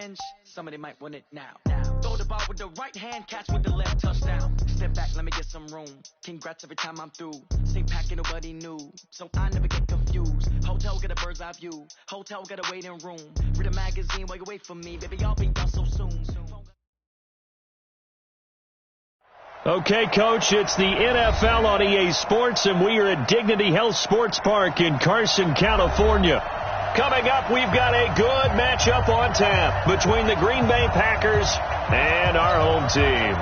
revenge, somebody might want it now. Throw the ball with the right hand, catch with the left, touchdown. Step back, let me get some room. Congrats every time I'm through. Stay packing, nobody knew, so I never get confused. Hotel get a bird's eye view. Hotel got a waiting room. Read a magazine while you wait for me, baby. I'll be done so soon. Okay, Coach, it's the NFL on EA Sports, and we are at Dignity Health Sports Park in Carson, California. Coming up, we've got a good matchup on tap between the Green Bay Packers and our home team.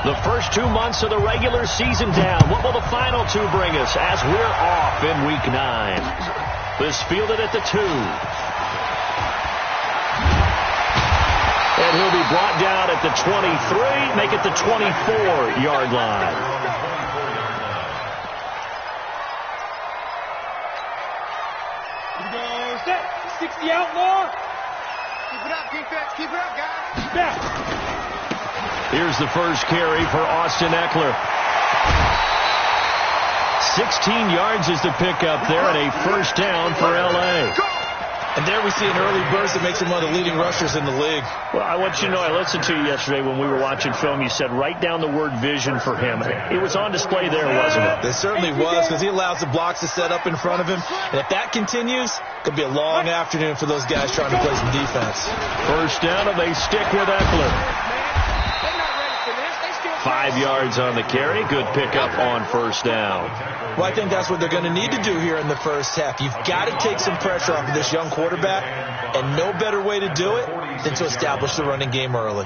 The first 2 months of the regular season down. What will the final two bring us as we're off in Week 9? This fielded at the 2. And he'll be brought down at the 23, make it the 24-yard line. Here we go, set. 60 out more. Keep it up, defense. Keep it up, guys. Back. Here's the first carry for Austin Eckler. 16 yards is the pickup there, and a first down for L.A. And there we see an early burst that makes him one of the leading rushers in the league. Well, I want you to know, I listened to you yesterday when we were watching film. You said write down the word vision for him. It was on display there, wasn't it? It certainly was, because he allows the blocks to set up in front of him. And if that continues, it could be a long afternoon for those guys trying to play some defense. First down, and they stick with Eckler. 5 yards on the carry. Good pickup on first down. Well, I think that's what they're going to need to do here in the first half. You've got to take some pressure off of this young quarterback, and no better way to do it than to establish the running game early.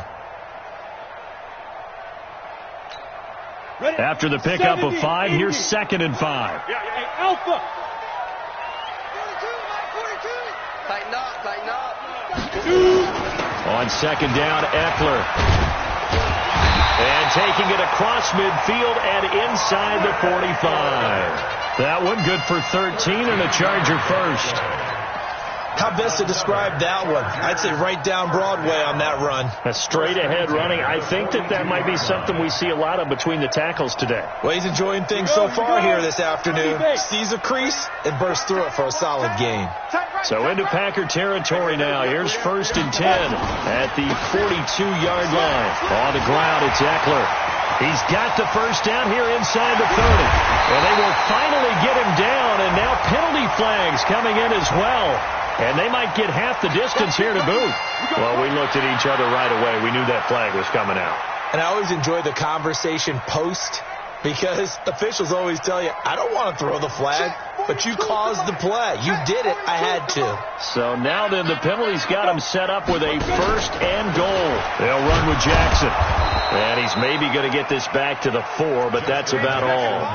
After the pickup of 5, here's 2nd and 5. Alpha. 42. Tighten up, tighten up. On 2nd down, Eckler. And taking it across midfield and inside the 45. That one good for 13 and a Charger first. How best to describe that one? I'd say right down Broadway on that run. A straight ahead running. I think that might be something we see a lot of between the tackles today. Well, he's enjoying things so far here this afternoon. Sees a crease and bursts through it for a solid game. So into Packer territory now. Here's 1st and 10 at the 42-yard line. On the ground, it's Eckler. He's got the first down here inside the 30. And they will finally get him down, and now penalty flags coming in as well. And they might get half the distance here to boot. Well, we looked at each other right away. We knew that flag was coming out. And I always enjoy the conversation post, because officials always tell you, I don't want to throw the flag, but you caused the play. You did it. I had to. So now then, the penalty's got him set up with a 1st and goal. They'll run with Jackson. And he's maybe going to get this back to the 4, but that's about all.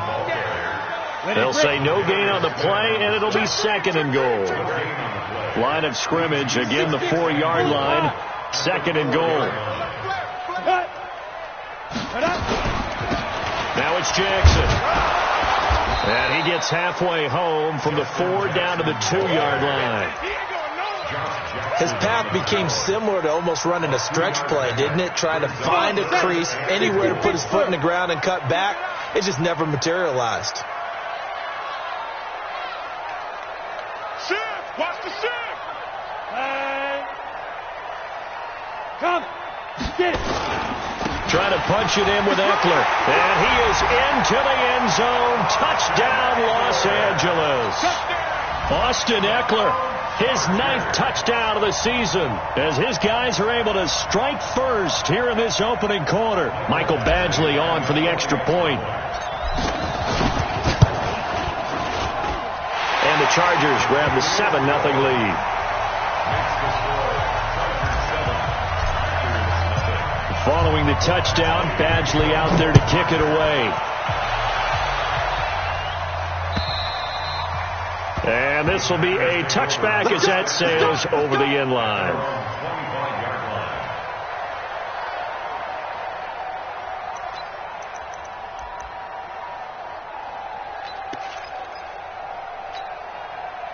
They'll say no gain on the play, and it'll be 2nd and goal. Line of scrimmage, again the 4-yard line. 2nd and goal. Now it's Jackson. And he gets halfway home from the 4 down to the 2-yard line. His path became similar to almost running a stretch play, didn't it? Trying to find a crease, anywhere to put his foot in the ground and cut back. It just never materialized. Shift! Watch the shift! Hey! Come! Get it! Trying to punch it in with Eckler. And he is into the end zone. Touchdown, Los Angeles. Austin Eckler, his 9th touchdown of the season, as his guys are able to strike first here in this opening quarter. Michael Badgley on for the extra point. And the Chargers grab the 7-0 lead. Following the touchdown, Badgley out there to kick it away. And this will be a touchback as that sails over the end line.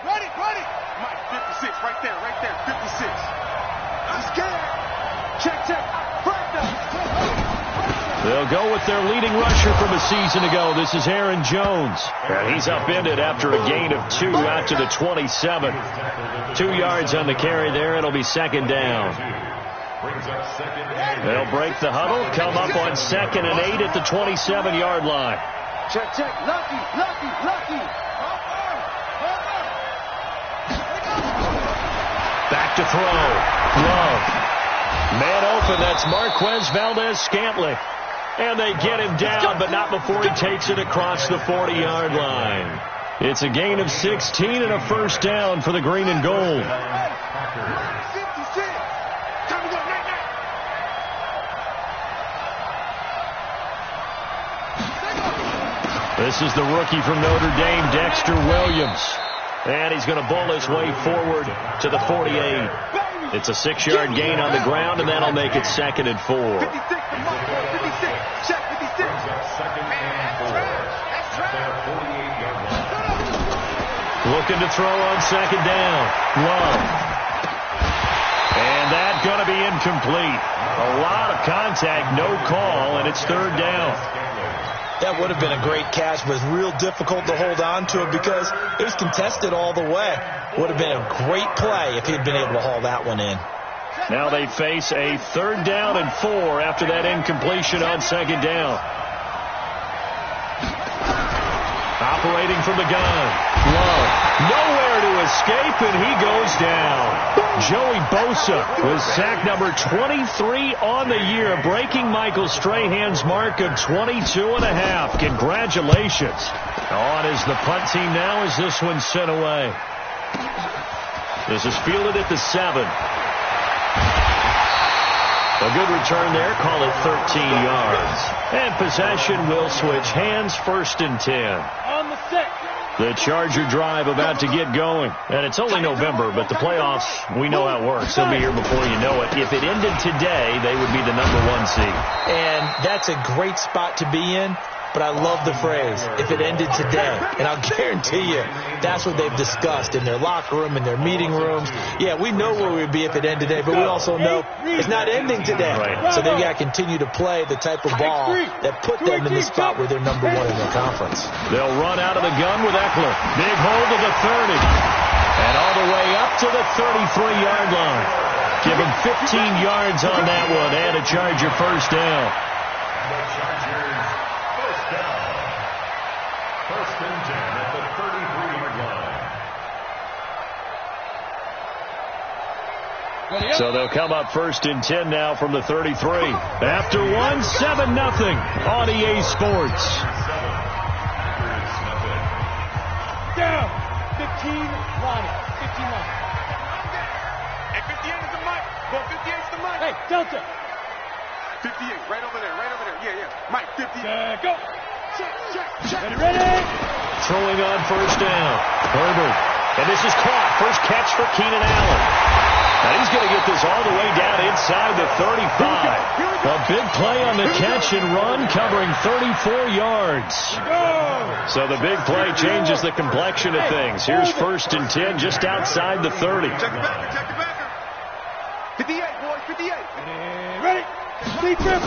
Ready. Mike, 56, right there, 56. I'm scared. Check. Break down. They'll go with their leading rusher from a season ago. This is Aaron Jones. And he's upended after a gain of 2 out to the 27. 2 yards on the carry there. It'll be second down. They'll break the huddle, come up on 2nd and 8 at the 27-yard line. Check, check. Lucky. Back to throw. Love. Man open. That's Marquez Valdez-Scantling. And they get him down, but not before he takes it across the 40-yard line. It's a gain of 16 and a first down for the green and gold. This is the rookie from Notre Dame, Dexter Williams. And he's going to bull his way forward to the 48. It's a 6-yard gain on the ground, and that'll make it 2nd and 4. Looking to throw on 2nd down. Love. And that's going to be incomplete. A lot of contact, no call, and it's 3rd down. That would have been a great catch, but it's real difficult to hold on to it because it was contested all the way. Would have been a great play if he'd been able to haul that one in. Now they face a 3rd down and 4 after that incompletion on 2nd down. Operating from the gun. Love. Nowhere to escape, and he goes down. Joey Bosa was sack number 23 on the year, breaking Michael Strahan's mark of 22.5. Congratulations. On is the punt team now as this one's sent away. This is fielded at the 7. A good return there. Call it 13 yards. And possession will switch hands. 1st and 10. On the 6. The Charger drive about to get going. And it's only November, but the playoffs, we know how it works. They'll be here before you know it. If it ended today, they would be the number 1 seed. And that's a great spot to be in. But I love the phrase, if it ended today. And I'll guarantee you, that's what they've discussed in their locker room, in their meeting rooms. Yeah, we know where we'd be if it ended today, but we also know it's not ending today. Right. So they've got to continue to play the type of ball that put them in the spot where they're number 1 in their conference. They'll run out of the gun with Eckler. Big hold to the 30. And all the way up to the 33-yard line. Give him 15 yards on that one and a Charger first down. So they'll come up 1st and 10 now from the 33. After 1, 7-0 on EA Sports. Down. 15 line. 15 line. Hey, 58 is the mic. Well, 58 is the mic. Hey, Delta. 58, right over there. Yeah. Mike, 58. Go. Check. Ready. Throwing on 1st down. Herbert. And this is caught. First catch for Keenan Allen. And he's going to get this all the way down inside the 35. A big play on the catch and run, covering 34 yards. So the big play changes the complexion of things. Here's 1st and 10 just outside the 30. Check the backer. 58, boys, 58. Ready. Deep grip.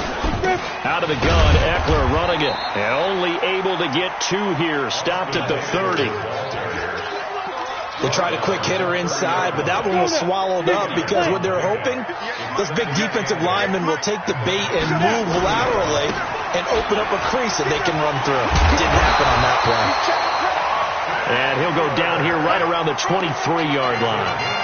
Out of the gun, Eckler running it. And only able to get 2 here. Stopped at the 30. They tried a quick hitter inside, but that one was swallowed up because what they're hoping, those big defensive linemen will take the bait and move laterally and open up a crease that they can run through. Didn't happen on that play. And he'll go down here right around the 23-yard line.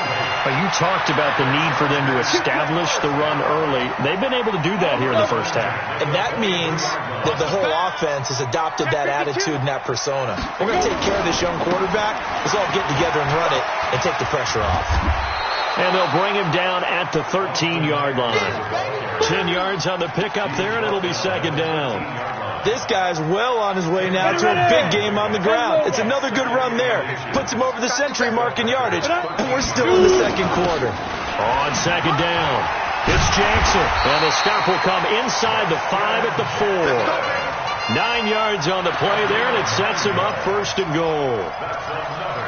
You talked about the need for them to establish the run early. They've been able to do that here in the first half. And that means that the whole offense has adopted that attitude and that persona. We're going to take care of this young quarterback. Let's all get together and run it and take the pressure off. And they'll bring him down at the 13-yard line. 10 yards on the pickup there, and it'll be 2nd down. This guy's well on his way now to a big game on the ground. It's another good run there. Puts him over the century mark in yardage. And we're still in the 2nd quarter. On 2nd down, it's Jackson. And the stop will come inside the 5 at the 4. 9 yards on the play there, and it sets him up 1st and goal.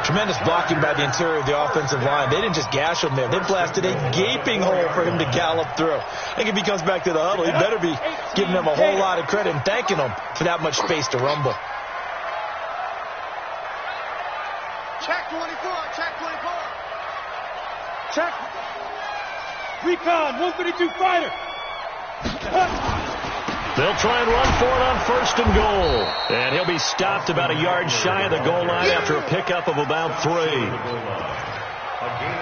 Tremendous blocking by the interior of the offensive line. They didn't just gash him there. They blasted a gaping hole for him to gallop through. I think if he comes back to the huddle, he better be giving them a whole lot of credit and thanking them for that much space to rumble. Check 24, check 24. Check. Recon, 132 fighter. They'll try and run for it on 1st and goal. And he'll be stopped about a yard shy of the goal line after a pickup of about 3.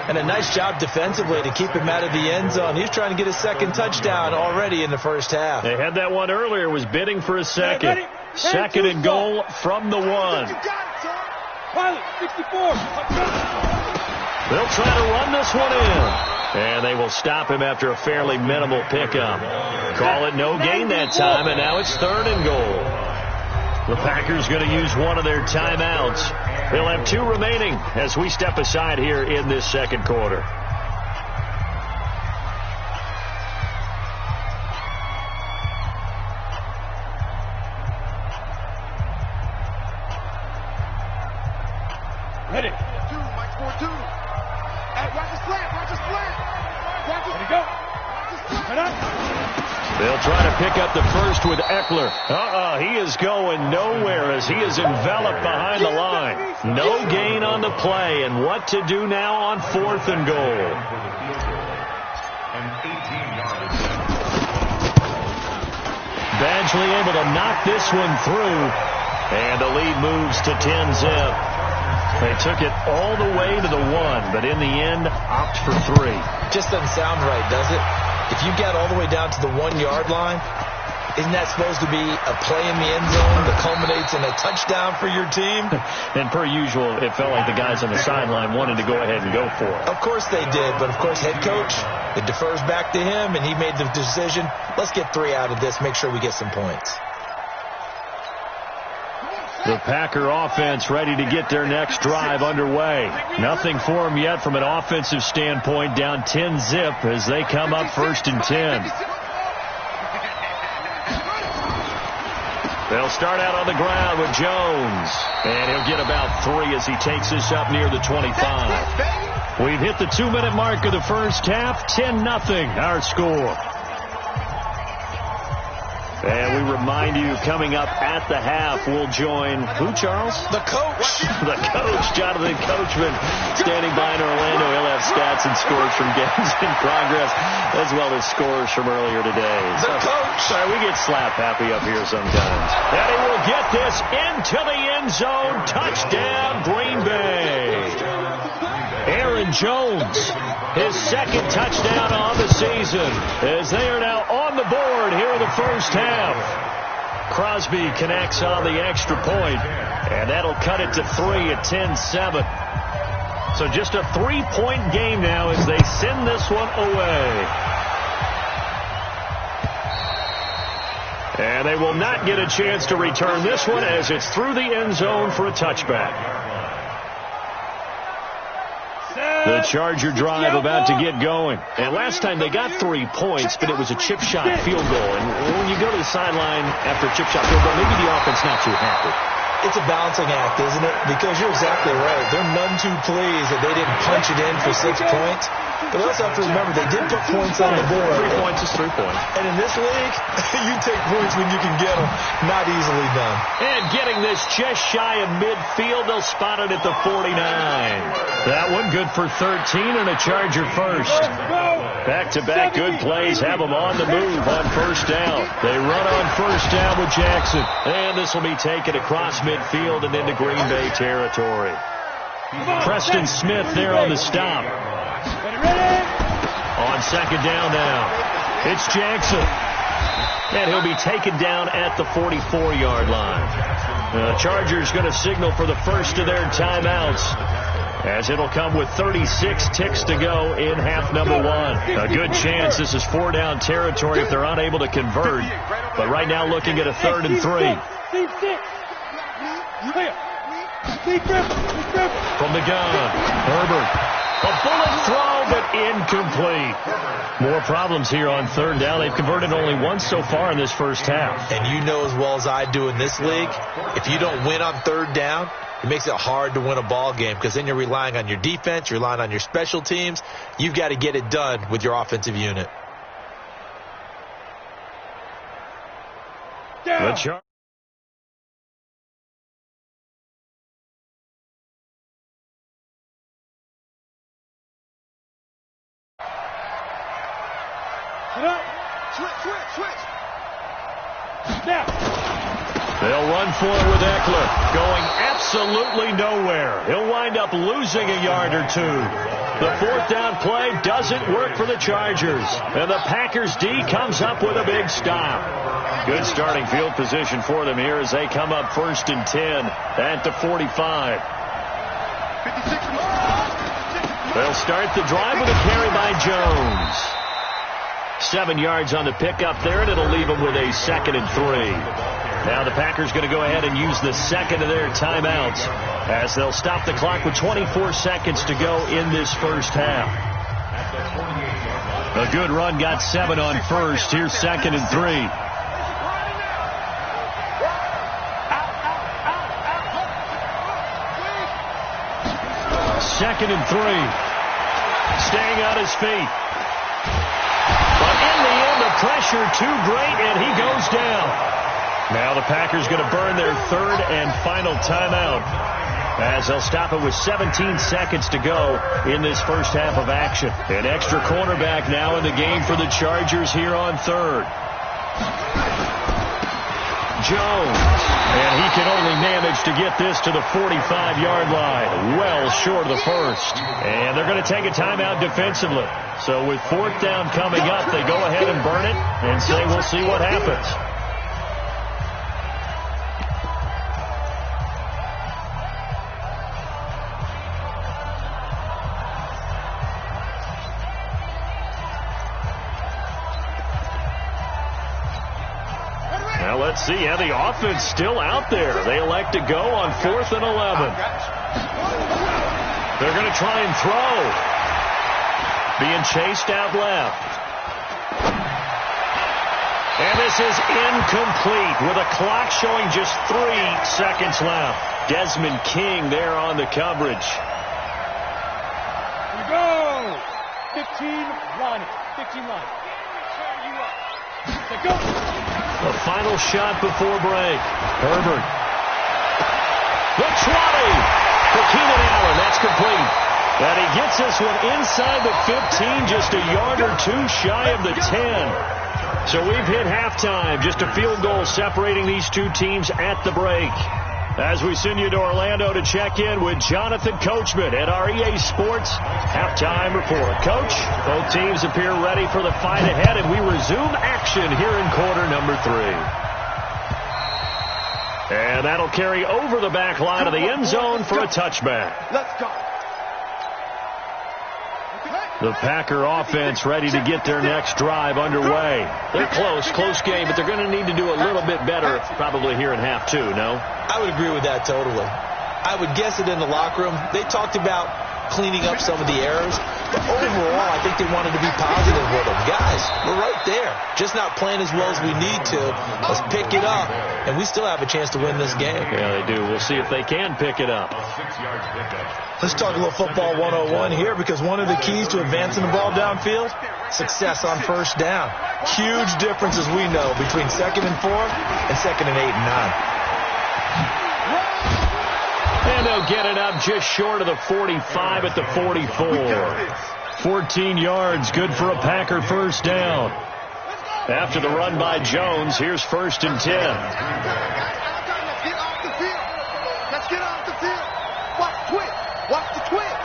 And a nice job defensively to keep him out of the end zone. He's trying to get his 2nd touchdown already in the 1st half. They had that one earlier, was bidding for a 2nd. 2nd and goal from the 1. Pilot, 64. They'll try to run this one in. And they will stop him after a fairly minimal pickup. Call it no gain that time, and now it's 3rd and goal. The Packers going to use one of their timeouts. They'll have 2 remaining as we step aside here in this 2nd quarter. Ready. 2, Mike 4-2. Hey, watch the slant, watch the slant. Ready, go. Head up. They'll try to pick up the 1st with Eckler. He is going nowhere as he is enveloped behind the line. No gain on the play, and what to do now on 4th and goal. Badgley able to knock this one through, and the lead moves to 10-zip. They took it all the way to the 1, but in the end, opt for 3. Just doesn't sound right, does it? If you get all the way down to the 1-yard line, isn't that supposed to be a play in the end zone that culminates in a touchdown for your team? And per usual, it felt like the guys on the sideline wanted to go ahead and go for it. Of course they did, but of course head coach, it defers back to him, and he made the decision, let's get 3 out of this, make sure we get some points. The Packer offense ready to get their next drive underway. Nothing for them yet from an offensive standpoint, down 10-zip as they come up 1st and 10. They'll start out on the ground with Jones, and he'll get about 3 as he takes this up near the 25. We've hit the 2-minute mark of the 1st half, 10-0 our score. And we remind you, coming up at the half, we'll join who, Charles? The coach. The coach, Jonathan Coachman, standing by in Orlando. He'll have stats and scores from games in progress, as well as scores from earlier today. The coach. Sorry, we get slap happy up here sometimes. And he will get this into the end zone. Touchdown, Green Bay. Aaron Jones, his 2nd touchdown on the season, as they are now on the board here in the 1st half. Crosby connects on the extra point, and that'll cut it to 3 at 10-7. So just a 3-point game now as they send this one away. And they will not get a chance to return this one as it's through the end zone for a touchback. The Charger drive about to get going. And last time they got 3 points, but it was a chip shot field goal. And when you go to the sideline after a chip shot field goal, maybe the offense not too happy. It's a balancing act, isn't it? Because you're exactly right. They're none too pleased that they didn't punch it in for 6 points. But also have to remember, they did put points on the board. 3 points is 3 points. And in this league, you take points when you can get them. Not easily done. And getting this just shy of midfield, they'll spot it at the 49. That one good for 13 and a Charger 1st. Back-to-back good plays have them on the move on 1st down. They run on 1st down with Jackson. And this will be taken across midfield and into Green Bay territory. Preston Smith there on the stop. On 2nd down now, it's Jackson. And he'll be taken down at the 44-yard line. The Chargers going to signal for the first of their timeouts, as it'll come with 36 ticks to go in half number 1. A good chance this is 4-down territory if they're unable to convert. But right now looking at a 3rd and 3. From the gun, Herbert. A bullet throw, but incomplete. More problems here on third down. They've converted only once so far in this first half. And you know as well as I do in this league, if you don't win on third down, it makes it hard to win a ball game because then you're relying on your defense, you're relying on your special teams. You've got to get it done with your offensive unit. The charge. Switch. Now. They'll run for it with Eckler, going absolutely nowhere. He'll wind up losing a yard or two. The fourth down play doesn't work for the Chargers, and the Packers D comes up with a big stop. Good starting field position for them here as they come up 1st and 10 at the 45. They'll start the drive with a carry by Jones. 7 yards on the pickup there, and it'll leave them with a 2nd and 3. Now the Packers going to go ahead and use the second of their timeouts as they'll stop the clock with 24 seconds to go in this first half. A good run got 7 on first. Here's 2nd and 3. 2nd and 3. Staying on his feet. But in the end, the pressure too great, and he goes down. Now the Packers going to burn their 3rd and final timeout as they'll stop it with 17 seconds to go in this first half of action. An extra cornerback now in the game for the Chargers here on 3rd. Jones, and he can only manage to get this to the 45-yard line, well short of the first. And they're going to take a timeout defensively. So with 4th down coming up, they go ahead and burn it and say we'll see what happens. Let's see how the offense still out there. They elect to go on 4th and 11. They're going to try and throw. Being chased out left. And this is incomplete with a clock showing just 3 seconds left. Desmond King there on the coverage. Here we go. 15 line. Let's go. The final shot before break. Herbert. The 20 for Keenan Allen. That's complete. And he gets this one inside the 15, just a yard or 2 shy of the 10. So we've hit halftime. Just a field goal separating these two teams at the break. As we send you to Orlando to check in with Jonathan Coachman at our EA Sports Halftime Report. Coach, both teams appear ready for the fight ahead, and we resume action here in quarter number 3. And that'll carry over the back line of the end zone for a touchback. Let's go. The Packer offense ready to get their next drive underway. They're close game, but they're going to need to do a little bit better probably here in half 2, no? I would agree with that totally. I would guess it in the locker room. They talked about cleaning up some of the errors, but overall, I think they wanted to be positive with them. Guys, we're right there. Just not playing as well as we need to. Let's pick it up, and we still have a chance to win this game. Yeah, they do. We'll see if they can pick it up. Let's talk a little football 101 here, because one of the keys to advancing the ball downfield, success on 1st down. Huge differences, we know, between 2nd and 4 and 2nd and 8 and 9. And they'll get it up just short of the 45 at the 44. 14 yards, good for a Packer 1st down. After the run by Jones, here's 1st and 10. Let's get off the field. Watch the twist.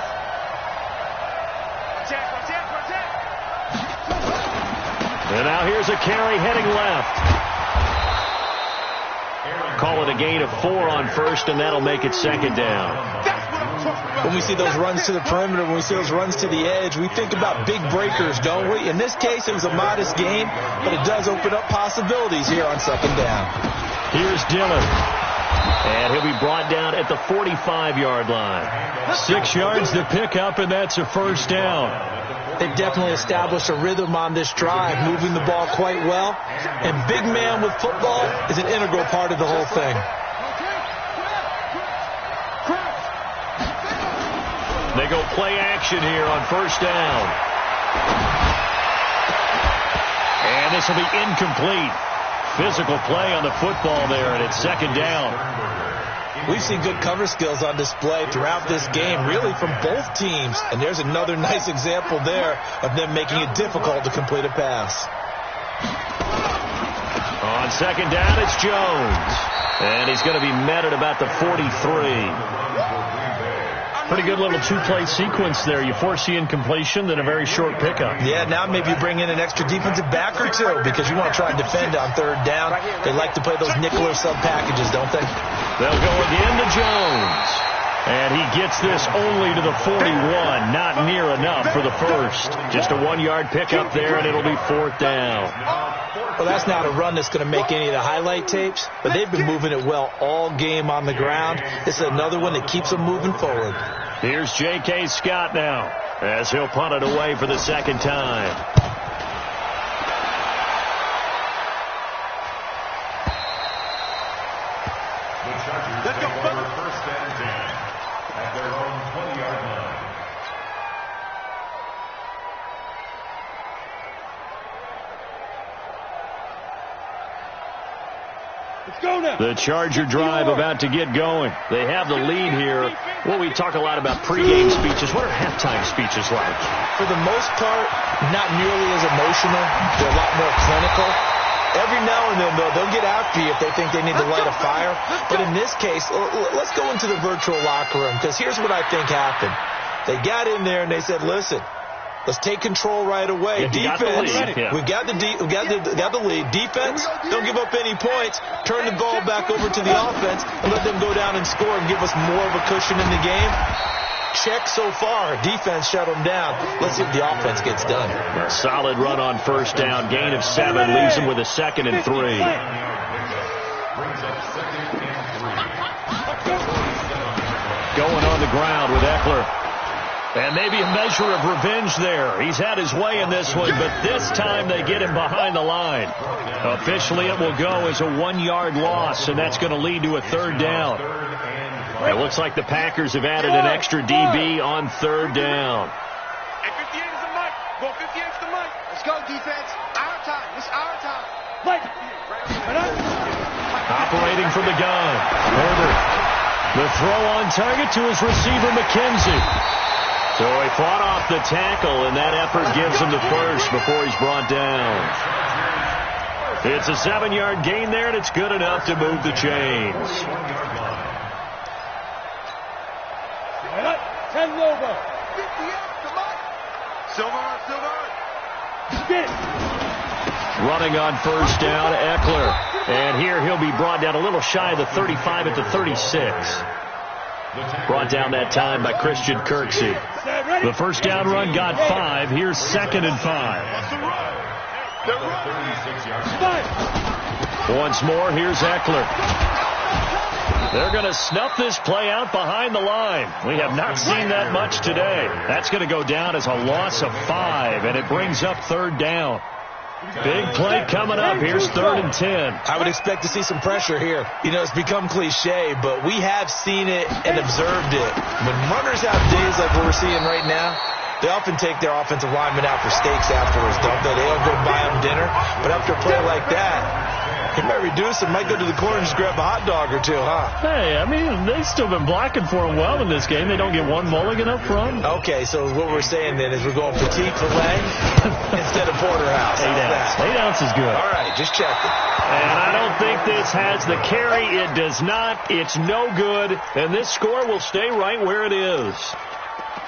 And now here's a carry heading left. Call it a gain of 4 on 1st, and that'll make it 2nd down. When we see those runs to the perimeter, when we see those runs to the edge, we think about big breakers, don't we? In this case, it was a modest gain, but it does open up possibilities here on 2nd down. Here's Dillon. And he'll be brought down at the 45-yard line. 6 yards to pick up, and that's a first down. They've definitely established a rhythm on this drive, moving the ball quite well. And big man with football is an integral part of the whole thing. They go play action here on first down. And this will be incomplete. Physical play on the football there, and it's second down. We've seen good cover skills on display throughout this game, really from both teams. And there's another nice example there of them making it difficult to complete a pass. On second down, it's Jones. And he's going to be met at about the 43. Pretty good little two-play sequence there. You force the incompletion, then a very short pickup. Yeah, now maybe you bring in an extra defensive back or two because you want to try and defend on third down. They like to play those nickel or sub packages, don't they? They'll go again to Jones. And he gets this only to the 41. Not near enough for the first. Just a 1-yard pickup there, and it'll be fourth down. Well, that's not a run that's going to make any of the highlight tapes, but they've been moving it well all game on the ground. This is another one that keeps them moving forward. Here's J.K. Scott now as he'll punt it away for the second time. Let's go, brother. First and 10 at their own 20-yard line. Let's go now. The Charger drive about to get going. They have the lead here. Well, we talk a lot about pregame speeches. What are halftime speeches like? For the most part, not nearly as emotional. They're a lot more clinical. Every now and then, though, they'll get after you if they think they need to light a fire. But in this case, let's go into the virtual locker room, because here's what I think happened. They got in there and they said, listen, let's take control right away. Yeah, Defense, we've got the lead. Defense, don't give up any points. Turn the ball back over to the offense and let them go down and score and give us more of a cushion in the game. Check so far. Defense shut them down. Let's see if the offense gets done. A solid run on first down. Gain of 7 leaves them with a 2nd and 3. Brings up 2nd and 3. Going on the ground with Eckler. And maybe a measure of revenge there. He's had his way in this one, but this time they get him behind the line. Officially, it will go as a 1-yard loss, and that's going to lead to a third down. It looks like the Packers have added an extra DB on third down. And 58 is the mic. Go 58 is the mic. Let's go, defense. Our time. It's our time. Mike. Operating from the gun. Herbert. The throw on target to his receiver, McKenzie. So he fought off the tackle, and that effort gives him the first before he's brought down. It's a 7-yard gain there, and it's good enough to move the chains. 10 over. 58, come on. Silver. Get it. Running on first down, Eckler. And here he'll be brought down a little shy of the 35 at the 36. Brought down that time by Christian Kirksey. The first down run got 5. Here's 2nd and 5. Once more, here's Eckler. They're going to snuff this play out behind the line. We have not seen that much today. That's going to go down as a loss of 5, and it brings up third down. Big play coming up. Here's 3rd and 10. I would expect to see some pressure here. You know, it's become cliche, but we have seen it and observed it. When runners have days like what we're seeing right now, they often take their offensive linemen out for steaks afterwards, don't they? They don't go buy them dinner. But after a play like that, he might reduce it, might go to the corner and just grab a hot dog or two, huh? Hey, I mean, they've still been blocking for him well in this game. They don't get one mulligan up front. Okay, so what we're saying then is we're going petite filet instead of porterhouse. 8 ounce. 8 ounce is good. All right, just checking. And I don't think this has the carry. It does not. It's no good. And this score will stay right where it is.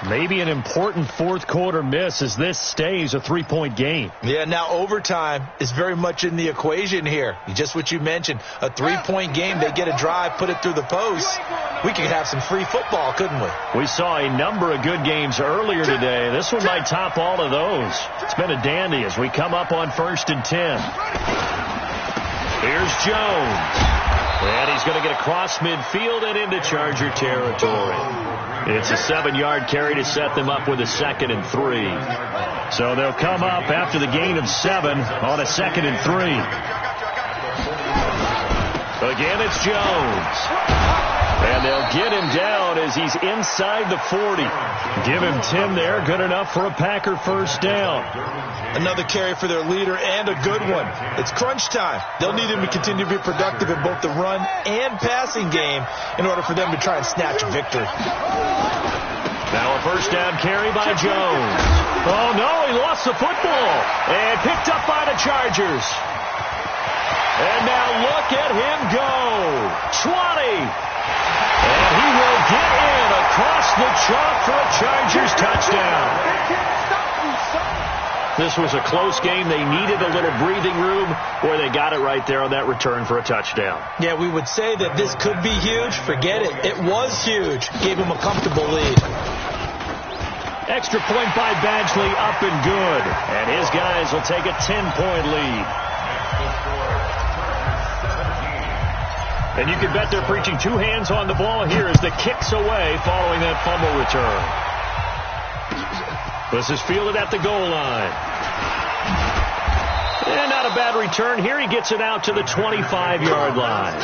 Maybe an important fourth quarter miss as this stays a 3-point game. Yeah, now overtime is very much in the equation here. Just what you mentioned, a 3-point game. They get a drive, put it through the post. We could have some free football, couldn't we? We saw a number of good games earlier today. This one might top all of those. It's been a dandy as we come up on 1st and 10. Here's Jones. And he's going to get across midfield and into Charger territory. It's a 7-yard carry to set them up with a 2nd and 3. So they'll come up after the gain of 7 on a 2nd and 3. Again, it's Jones. And they'll get him down as he's inside the 40. Give him 10 there. Good enough for a Packer first down. Another carry for their leader and a good one. It's crunch time. They'll need him to continue to be productive in both the run and passing game in order for them to try and snatch a victory. Now a first down carry by Jones. Oh, no, he lost the football. And picked up by the Chargers. And now look at him go. 20. And he will get in across the chalk for a Chargers touchdown. This was a close game. They needed a little breathing room. Boy, they got it right there on that return for a touchdown. Yeah, we would say that this could be huge. Forget it. It was huge. Gave him a comfortable lead. Extra point by Badgley, up and good. And his guys will take a 10-point lead. And you can bet they're preaching 2 hands on the ball here as the kick's away following that fumble return. This is fielded at the goal line. And not a bad return here. He gets it out to the 25-yard line.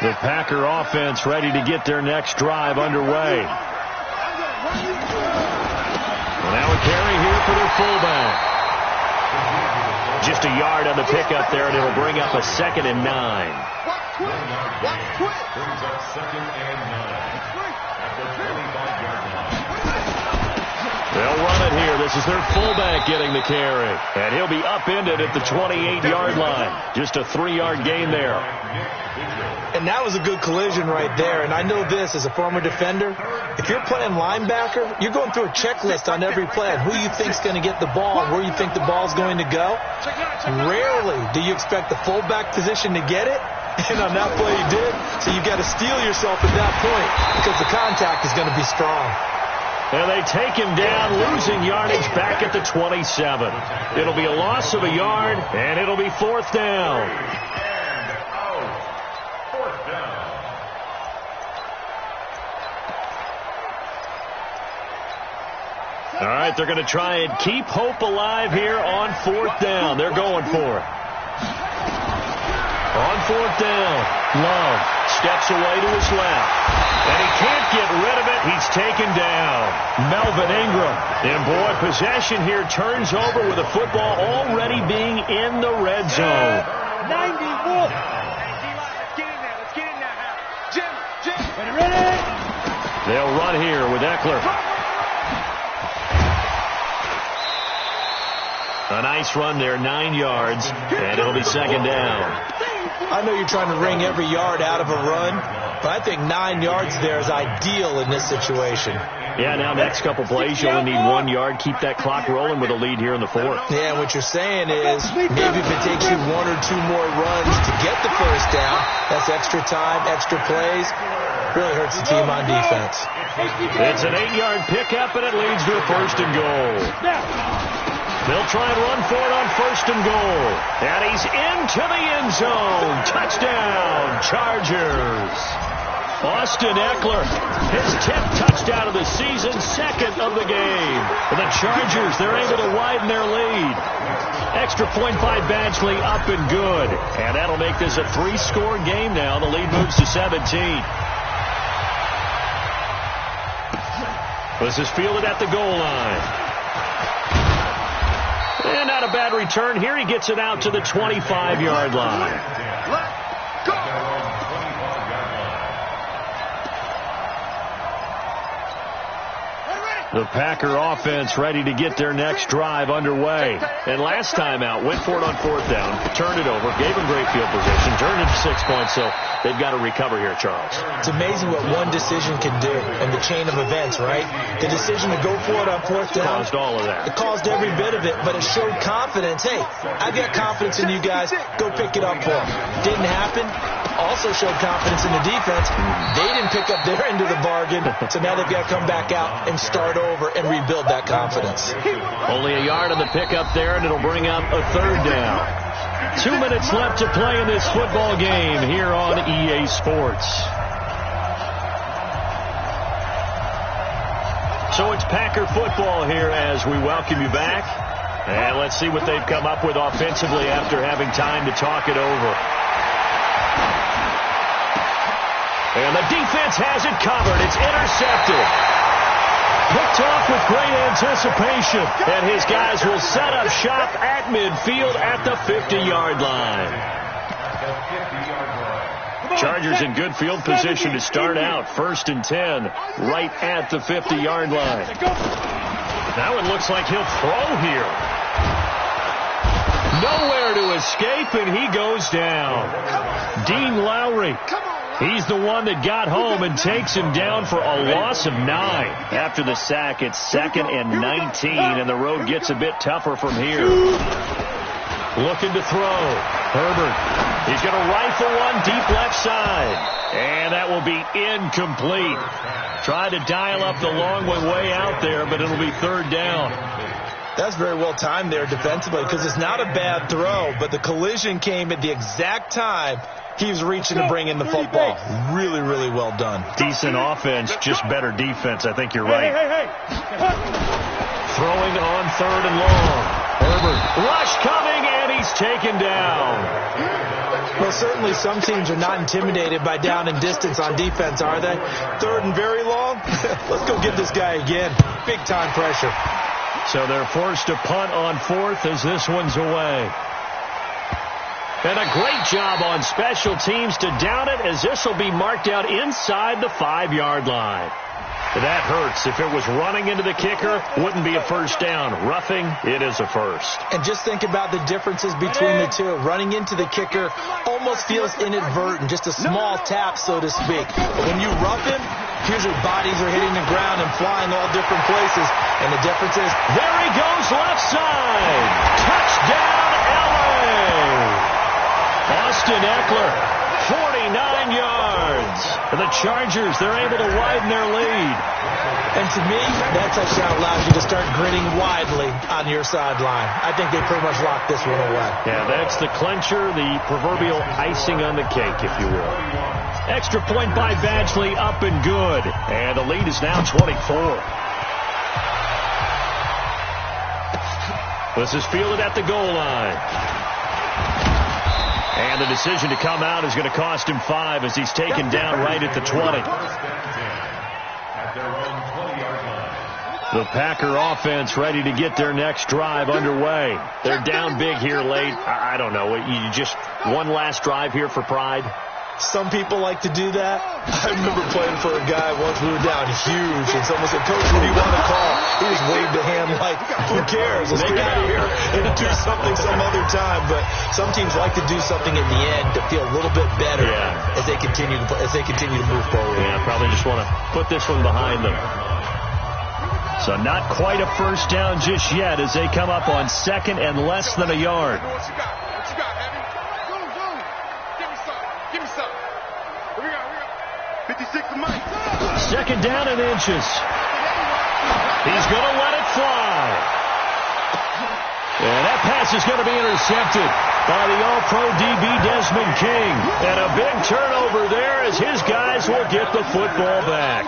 The Packer offense ready to get their next drive underway. And now a carry here for their fullback. Just a yard on the pickup there, and it'll bring up a 2nd and 9. Brings up 2nd and 9. At the 25-yard line. They'll run it here. This is their fullback getting the carry. And he'll be upended at the 28-yard line. Just a 3-yard gain there. And that was a good collision right there. And I know this as a former defender. If you're playing linebacker, you're going through a checklist on every play on who you think's going to get the ball and where you think the ball's going to go. Rarely do you expect the fullback position to get it. And on that play, he did. So you've got to steel yourself at that point because the contact is going to be strong. And they take him down, losing yardage back at the 27. It'll be a loss of a yard, and it'll be 4th down. All right, they're going to try and keep hope alive here on 4th down. They're going for it. On 4th down, Love steps away to his left. And he can't get rid of it. He's taken down. Melvin Ingram. And, boy, possession here turns over with the football already being in the red zone. 91. Let's get in there. Let's get in there. Jim. Ready? They'll run here with Eckler. A nice run there, 9 yards, and it'll be 2nd down. I know you're trying to wring every yard out of a run, but I think 9 yards there is ideal in this situation. Yeah, now next couple plays, you only need 1 yard. Keep that clock rolling with a lead here in the 4th. Yeah, what you're saying is maybe if it takes you 1 or 2 more runs to get the first down, that's extra time, extra plays. Really hurts the team on defense. It's an 8-yard pickup, and it leads to a 1st and goal. They'll try and run for it on 1st and goal. And he's into the end zone. Touchdown, Chargers. Austin Eckler, his 10th touchdown of the season, 2nd of the game. And the Chargers, they're able to widen their lead. Extra point by Badgley, up and good. And that'll make this a 3-score game now. The lead moves to 17. This is fielded at the goal line. And not a bad return here. He gets it out to the 25-yard line. Let's go. The Packer offense ready to get their next drive underway. And last time out, went for it on 4th down, turned it over, gave them great field position, turned it to 6 points, so they've got to recover here, Charles. It's amazing what one decision can do in the chain of events, right? The decision to go for it on 4th down. Caused all of that. It caused every bit of it, but it showed confidence. Hey, I've got confidence in you guys. Go pick it up for them. Didn't happen. Also showed confidence in the defense. They didn't pick up their end of the bargain. Oregon, so now they've got to come back out and start over and rebuild that confidence. Only a yard on the pickup there, and it'll bring up a third down. 2 minutes left to play in this football game here on EA Sports. So it's Packer football here as we welcome you back. And let's see what they've come up with offensively after having time to talk it over. And the defense has it covered. It's intercepted. Picked off with great anticipation. And his guys will set up shop at midfield at the 50-yard line. Chargers in good field position to start out. 1st and 10 right at the 50-yard line. That one looks like he'll throw here. Nowhere to escape, and he goes down. Dean Lowry. He's the one that got home and takes him down for a loss of 9. After the sack, it's 2nd and 19, and the road gets a bit tougher from here. Looking to throw. Herbert. He's going to rifle one deep left side. And that will be incomplete. Tried to dial up the long way out there, but it'll be 3rd down. That's very well timed there defensively because it's not a bad throw, but the collision came at the exact time he was reaching to bring in the football. Really, really well done. Decent offense, just better defense. I think you're right. Throwing on 3rd and long. Herbert. Rush coming, and he's taken down. Well, certainly some teams are not intimidated by down and distance on defense, are they? 3rd and very long? Let's go get this guy again. Big time pressure. So they're forced to punt on 4th as this one's away. And a great job on special teams to down it as this will be marked out inside the 5-yard line. That hurts. If it was running into the kicker, wouldn't be a 1st down. Roughing, it is a 1st. And just think about the differences between the two. Running into the kicker almost feels inadvertent, just a small tap, so to speak. But when you rough him, here's your bodies are hitting the ground and flying all different places. And the difference is, there he goes left side. Touchdown, LA. Austin Eckler, 49 yards. And the Chargers, they're able to widen their lead. And to me, that touchdown allows you to start grinning widely on your sideline. I think they pretty much locked this one away. Yeah, that's the clincher, the proverbial icing on the cake, if you will. Extra point by Badgley, up and good. And the lead is now 24. This is fielded at the goal line. And the decision to come out is going to cost him 5 as he's taken down right at the 20. The Packer offense ready to get their next drive underway. They're down big here late. I don't know. You just one last drive here for pride? Some people like to do that. I remember playing for a guy once we were down huge, and someone said, "Coach, what do you want to call?" He just waved a hand like, "Who cares? Let's get out of here and do something some other time." But some teams like to do something at the end to feel a little bit better as they continue to move forward. Yeah, probably just want to put this one behind them. So not quite a 1st down just yet as they come up on 2nd and less than a yard. 2nd down and inches. He's going to let it fly. And that pass is going to be intercepted by the All-Pro DB Desmond King. And a big turnover there as his guys will get the football back.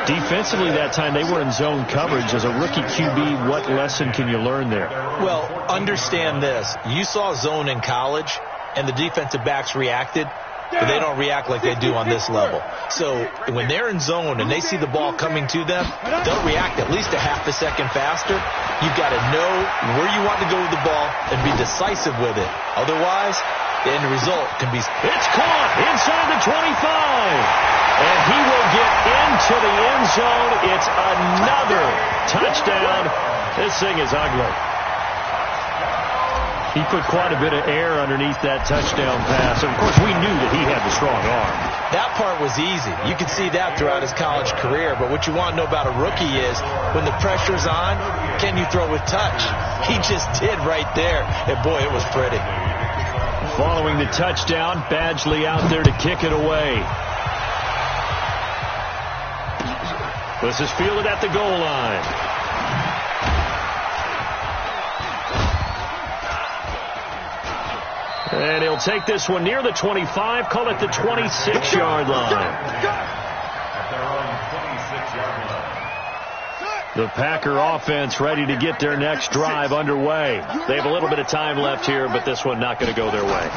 Defensively that time, they were in zone coverage. As a rookie QB, what lesson can you learn there? Well, understand this. You saw zone in college, and the defensive backs reacted, but they don't react like they do on this level. So when they're in zone and they see the ball coming to them, they'll react at least a half a second faster. You've got to know where you want to go with the ball and be decisive with it. Otherwise, the end result can be... It's caught inside the 25. And he will get into the end zone. It's another touchdown. This thing is ugly. He put quite a bit of air underneath that touchdown pass. And, of course, we knew that he had the strong arm. That part was easy. You could see that throughout his college career. But what you want to know about a rookie is when the pressure's on, can you throw with touch? He just did right there. And, boy, it was pretty. Following the touchdown, Badgley out there to kick it away. This is fielded at the goal line. And he'll take this one near the 25, call it the 26-yard line. At their own 26-yard line. The Packer offense ready to get their next drive underway. They have a little bit of time left here, but this one not going to go their way.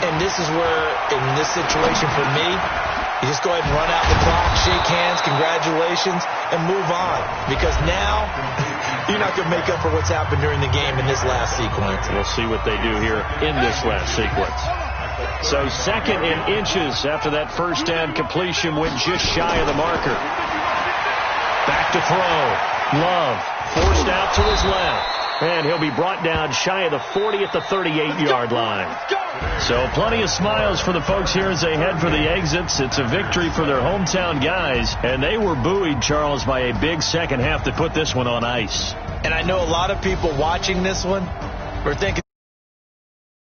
And this is where, in this situation for me, you just go ahead and run out the clock, shake hands, congratulations, and move on. Because now, you're not going to make up for what's happened during the game in this last sequence. We'll see what they do here in this last sequence. So 2nd and inches after that first down completion went just shy of the marker. Back to throw. Love forced out to his left. And he'll be brought down shy of the 40 at the 38-yard line. So plenty of smiles for the folks here as they head for the exits. It's a victory for their hometown guys. And they were buoyed, Charles, by a big second half to put this one on ice. And I know a lot of people watching this one were thinking,